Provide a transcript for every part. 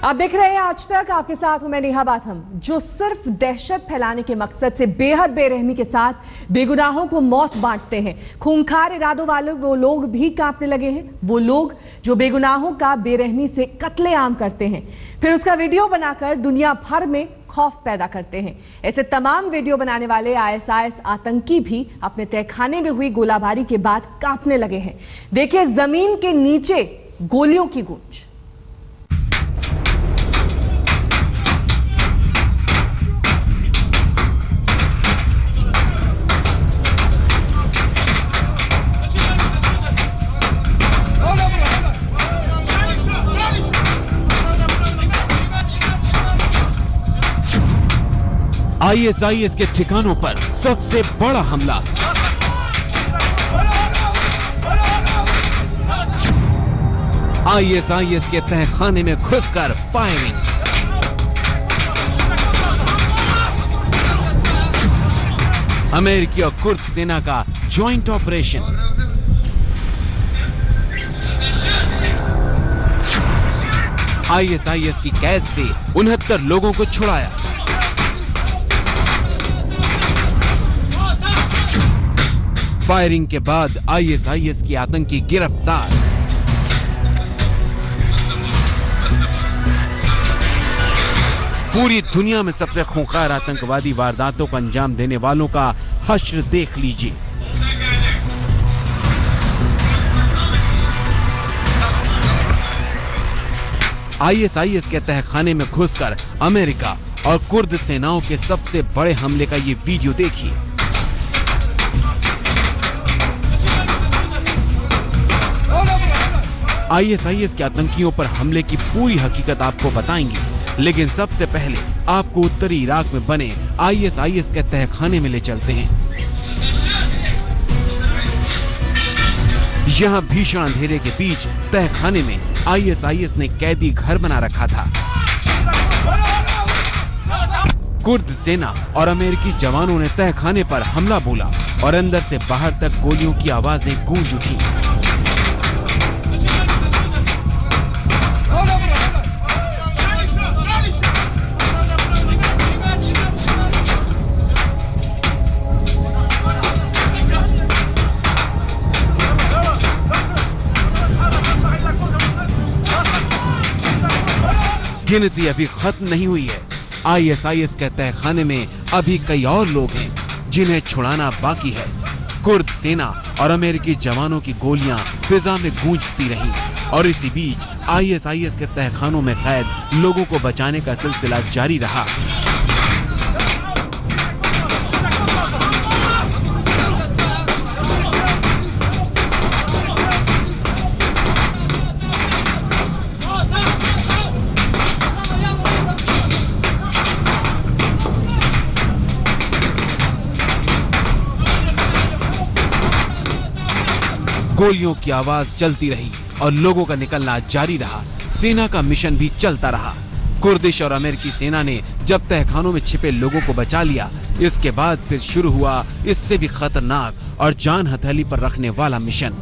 आप देख रहे हैं आज तक, आपके साथ हूं मैं नेहा बाथम। जो सिर्फ दहशत फैलाने के मकसद से बेहद बेरहमी के साथ बेगुनाहों को मौत बांटते हैं, खूंखार इरादों वाले वो लोग भी कांपने लगे हैं। वो लोग जो बेगुनाहों का बेरहमी से कत्लेआम करते हैं, फिर उसका वीडियो बनाकर दुनिया भर में खौफ पैदा करते हैं। ऐसे तमाम वीडियो बनाने वाले ISIS आतंकी भी अपने तहखाने में हुई गोलाबारी के बाद कांपने लगे हैं। देखिए जमीन के नीचे गोलियों की गूंज। ISIS के ठिकानों पर सबसे बड़ा हमला। ISIS के तहखाने में घुसकर फायरिंग। अमेरिकी और कुर्द सेना का ज्वाइंट ऑपरेशन। ISIS की कैद से 69 लोगों को छुड़ाया। फायरिंग के बाद ISIS की आतंकी गिरफ्तार। पूरी दुनिया में सबसे खूंखार आतंकवादी वारदातों को अंजाम देने वालों का हश्र देख लीजिए। ISIS के तहखाने में घुसकर अमेरिका और कुर्द सेनाओं के सबसे बड़े हमले का ये वीडियो देखिए। ISIS के आतंकियों पर हमले की पूरी हकीकत आपको बताएंगे, लेकिन सबसे पहले आपको उत्तरी इराक में बने ISIS के तहखाने में ले चलते हैं। यहाँ भीषण अंधेरे के बीच तहखाने में ISIS ने कैदी घर बना रखा था। कुर्द सेना और अमेरिकी जवानों ने तहखाने पर हमला बोला और अंदर से बाहर तक गोलियों की आवाजें गूंज उठी। गिनती अभी खत्म नहीं हुई है। ISIS के तहखाने में अभी कई और लोग हैं जिन्हें छुड़ाना बाकी है। कुर्द सेना और अमेरिकी जवानों की गोलियां फिजा में गूंजती रहीं और इसी बीच ISIS के तहखानों में कैद लोगों को बचाने का सिलसिला जारी रहा। गोलियों की आवाज चलती रही और लोगों का निकलना जारी रहा। सेना का मिशन भी चलता रहा। कुर्दिश और अमेरिकी सेना ने जब तहखानों में छिपे लोगों को बचा लिया, इसके बाद फिर शुरू हुआ इससे भी खतरनाक और जान हथेली पर रखने वाला मिशन।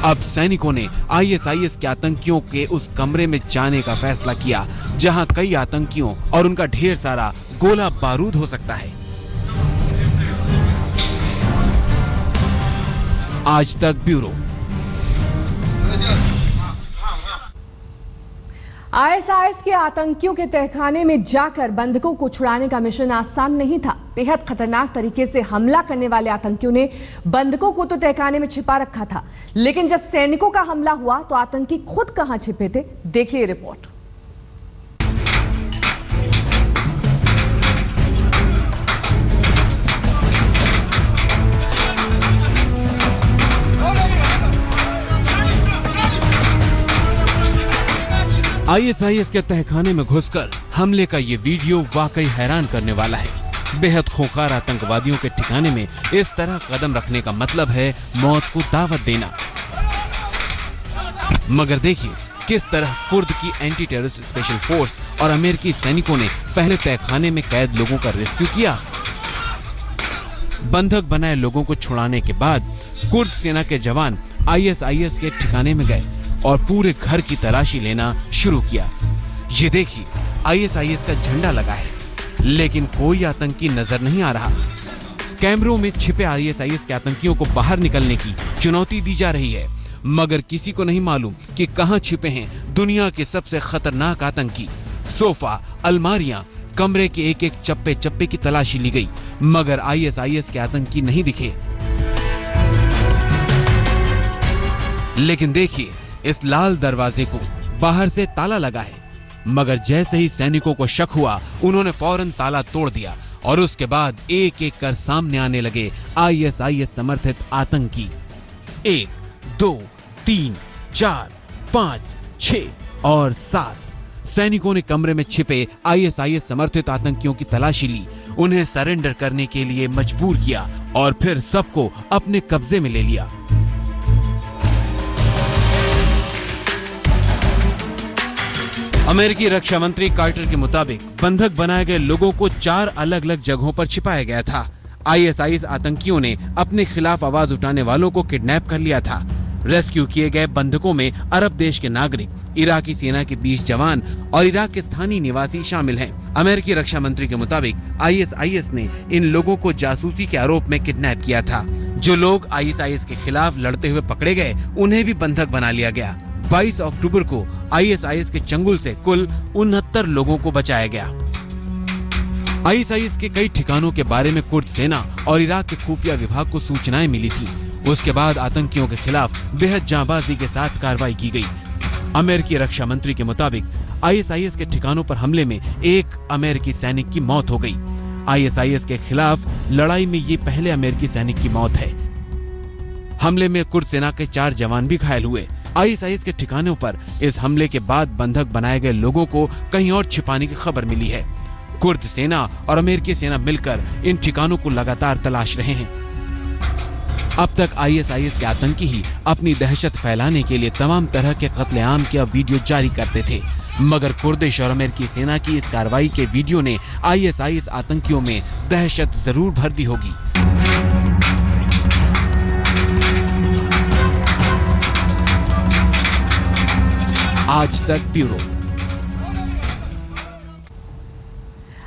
अब सैनिकों ने ISIS के आतंकियों के उस कमरे में जाने का फैसला किया जहां कई आतंकियों और उनका ढेर सारा गोला बारूद हो सकता है। आज तक ब्यूरो। ISIS के आतंकियों के तहखाने में जाकर बंधकों को छुड़ाने का मिशन आसान नहीं था। बेहद खतरनाक तरीके से हमला करने वाले आतंकियों ने बंधकों को तो तहखाने में छिपा रखा था, लेकिन जब सैनिकों का हमला हुआ तो आतंकी खुद कहां छिपे थे, देखिए रिपोर्ट। ISIS के तहखाने में घुसकर हमले का ये वीडियो वाकई हैरान करने वाला है। बेहद खूंखार आतंकवादियों के ठिकाने में इस तरह कदम रखने का मतलब है मौत को दावत देना। मगर देखिए किस तरह कुर्द की एंटी टेररिस्ट स्पेशल फोर्स और अमेरिकी सैनिकों ने पहले तहखाने में कैद लोगों का रेस्क्यू किया। बंधक बनाए लोगों को छुड़ाने के बाद कुर्द सेना के जवान ISIS के ठिकाने में गए और पूरे घर की तलाशी लेना शुरू किया। ये देखिए, ISIS का झंडा लगा है, लेकिन कोई आतंकी नजर नहीं आ रहा। कैमरों में छिपे ISIS के आतंकियों को बाहर निकलने की चुनौती दी जा रही है, मगर किसी को नहीं मालूम कि कहां छिपे हैं दुनिया के सबसे खतरनाक आतंकी। सोफा, अलमारियां, कमरे के एक एक चप्पे चप्पे की तलाशी ली गई, मगर ISIS के आतंकी नहीं दिखे। लेकिन देखिए, इस लाल दरवाजे को बाहर से ताला लगा है, मगर जैसे ही सैनिकों को शक हुआ, उन्होंने फौरन ताला तोड़ दिया और उसके बाद एक एक कर सामने आने लगे ISIS समर्थित आतंकी। 1, 2, 3, 4, 5, 6 और 7 सैनिकों ने कमरे में छिपे ISIS समर्थित आतंकियों की तलाशी ली, उन्हें सरेंडर करने के लिए मजबूर किया और फिर सबको अपने कब्जे में ले लिया। अमेरिकी रक्षा मंत्री कार्टर के मुताबिक बंधक बनाए गए लोगों को 4 अलग अलग जगहों पर छिपाया गया था। ISIS आतंकियों ने अपने खिलाफ आवाज उठाने वालों को किडनैप कर लिया था। रेस्क्यू किए गए बंधकों में अरब देश के नागरिक, इराकी सेना के 20 जवान और इराक के स्थानीय निवासी शामिल हैं। अमेरिकी रक्षा मंत्री के मुताबिक ISIS ने इन लोगों को जासूसी के आरोप में किडनैप किया था। जो लोग ISIS के खिलाफ लड़ते हुए पकड़े गए, उन्हें भी बंधक बना लिया गया। 22 अक्टूबर को ISIS के चंगुल से कुल 69 लोगों को बचाया गया। ISIS के कई ठिकानों के बारे में कुर्द सेना और इराक के खुफिया विभाग को सूचनाएं मिली थी। उसके बाद आतंकियों के खिलाफ बेहद जांबाजी के साथ कार्रवाई की गई। अमेरिकी रक्षा मंत्री के मुताबिक ISIS के ठिकानों पर हमले में एक अमेरिकी सैनिक की मौत हो गई। ISIS के खिलाफ लड़ाई में ये पहले अमेरिकी सैनिक की मौत है। हमले में कुर्द सेना के 4 जवान भी घायल हुए। ISIS के ठिकानों पर इस हमले के बाद बंधक बनाए गए लोगों को कहीं और छिपाने की खबर मिली है। कुर्द सेना और अमेरिकी सेना मिलकर इन ठिकानों को लगातार तलाश रहे हैं। अब तक ISIS के आतंकी ही अपनी दहशत फैलाने के लिए तमाम तरह के कत्लेआम के वीडियो जारी करते थे, मगर कुर्दिश और अमेरिकी सेना की इस कार्रवाई के वीडियो ने ISIS आतंकियों में दहशत जरूर भर दी होगी। आज तक ब्यूरो।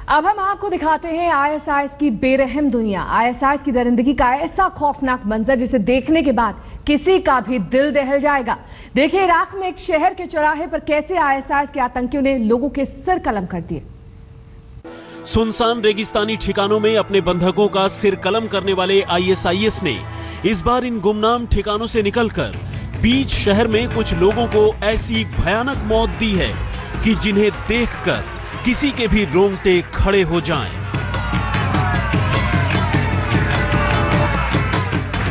अब हम आपको दिखाते हैं ISIS की बेरहम दुनिया, ISIS की दरिंदगी का ऐसा खौफनाक मंजर जिसे देखने के बाद किसी का भी दिल दहल जाएगा। देखिए इराक में एक शहर के चौराहे पर कैसे ISIS के आतंकियों ने लोगों के सिर कलम कर दिए। सुनसान रेगिस्तानी ठिकानों में अपने बंधकों का सिर कलम करने वाले ISIS ने इस बार इन गुमनाम ठिकानों से निकलकर बीच शहर में कुछ लोगों को ऐसी भयानक मौत दी है कि जिन्हें देखकर किसी के भी रोंगटे खड़े हो जाएं।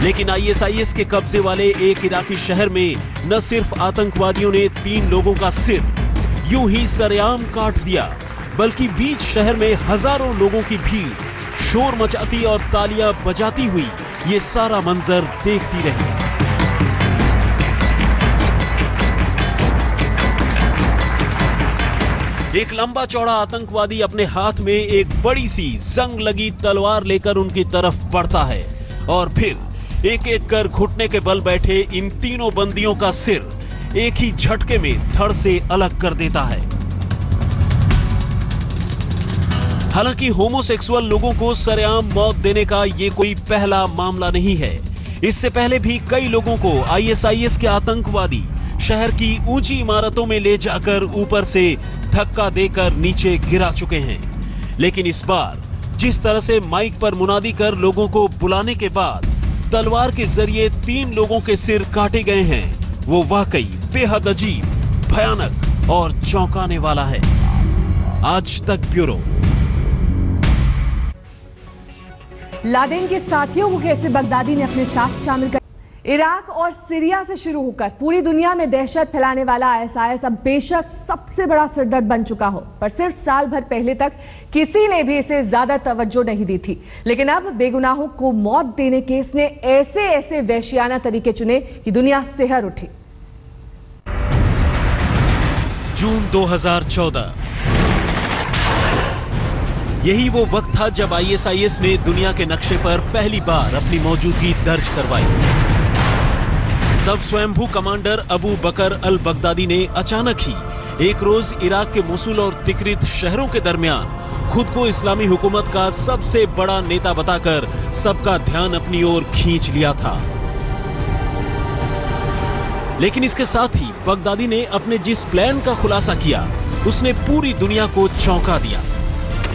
लेकिन ISIS के कब्जे वाले एक इराकी शहर में न सिर्फ आतंकवादियों ने 3 लोगों का सिर यूं ही सरेआम काट दिया, बल्कि बीच शहर में हजारों लोगों की भीड़ शोर मचाती और तालियां बजाती हुई ये सारा मंजर देखती रही। एक लंबा चौड़ा आतंकवादी अपने हाथ में एक बड़ी सी जंग लगी तलवार लेकर उनकी तरफ बढ़ता है और फिर एक एक कर घुटने के बल बैठे इन तीनों बंदियों का सिर एक ही झटके में धड़ से अलग कर देता है। हालांकि होमोसेक्सुअल लोगों को सरेआम मौत देने का ये कोई पहला मामला नहीं है। इससे पहले भी कई लोगों को ISIS के आतंकवादी शहर की ऊंची इमारतों में ले जाकर ऊपर से धक्का देकर नीचे गिरा चुके हैं। लेकिन इस बार जिस तरह से माइक पर मुनादी कर लोगों को बुलाने के बाद तलवार के जरिए 3 लोगों के सिर काटे गए हैं, वो वाकई बेहद अजीब, भयानक और चौंकाने वाला है। आज तक ब्यूरो। लादेन के साथियों को कैसे बगदादी ने अपने साथ शामिल कर। इराक और सीरिया से शुरू होकर पूरी दुनिया में दहशत फैलाने वाला ISIS अब बेशक सबसे बड़ा सिरदर्द बन चुका हो, पर सिर्फ साल भर पहले तक किसी ने भी इसे ज्यादा तवज्जो नहीं दी थी। लेकिन अब बेगुनाहों को मौत देने के इसने ऐसे ऐसे वहशियाना तरीके चुने कि दुनिया सिहर उठी। जून 2014 यही वो वक्त था जब ISIS ने दुनिया के नक्शे पर पहली बार अपनी मौजूदगी दर्ज करवाई। तब स्वयंभू कमांडर अबू बकर अल बगदादी ने अचानक ही एक रोज इराक के मोसुल और तिक्रित शहरों के दरमियान खुद को इस्लामी हुकूमत का सबसे बड़ा नेता बताकर सबका ध्यान अपनी ओर खींच लिया था। लेकिन इसके साथ ही बगदादी ने अपने जिस प्लान का खुलासा किया उसने पूरी दुनिया को चौंका दिया।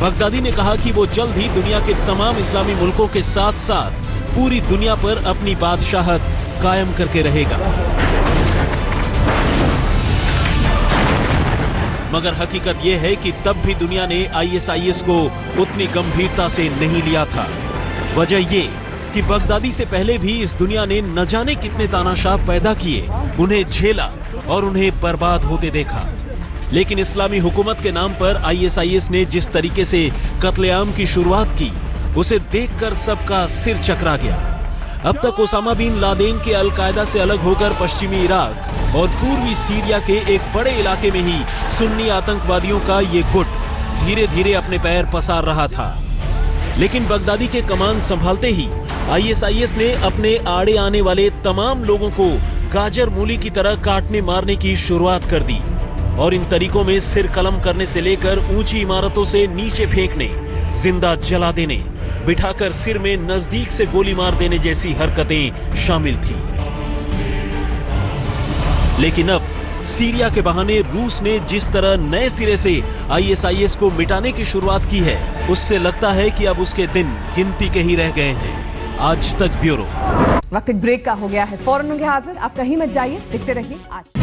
बगदादी ने कहा कि वो जल्द ही दुनिया के तमाम इस्लामी मुल्कों के साथ साथ पूरी दुनिया पर अपनी बादशाहत कायम करके रहेगा। मगर हकीकत यह है कि तब भी दुनिया ने आईएसआईएस को उतनी गंभीरता से नहीं लिया था। वजह ये कि बगदादी से पहले भी इस दुनिया ने न जाने कितने तानाशाह पैदा किए, उन्हें झेला और उन्हें बर्बाद होते देखा। लेकिन इस्लामी हुकूमत के नाम पर आईएसआईएस ने जिस तरीके से कत्लेआम की शुरुआत की उसे देखकर सबका सिर चकरा गया। अब तक ओसामा बिन लादेन के अलकायदा से अलग होकर पश्चिमी इराक और पूर्वी सीरिया के एक बड़े इलाके में ही सुन्नी आतंकवादियों का ये गुट धीरे धीरे अपने पैर पसार रहा था। लेकिन बगदादी के कमान संभालते ही आईएसआईएस ने अपने आड़े आने वाले तमाम लोगों को गाजर मूली की तरह काटने मारने की शुरुआत कर दी और इन तरीकों में सिर कलम करने से लेकर ऊंची इमारतों से नीचे फेंकने, जिंदा जला देने, बिठाकर सिर में नजदीक से गोली मार देने जैसी हरकतें शामिल थी। लेकिन अब सीरिया के बहाने रूस ने जिस तरह नए सिरे से आईएसआईएस को मिटाने की शुरुआत की है, उससे लगता है कि अब उसके दिन गिनती के ही रह गए हैं। आज तक ब्यूरो। वक्त ब्रेक का हो गया है, फौरन होंगे हाजिर। आप कहीं मत जाइए, दिखते रहिए आज।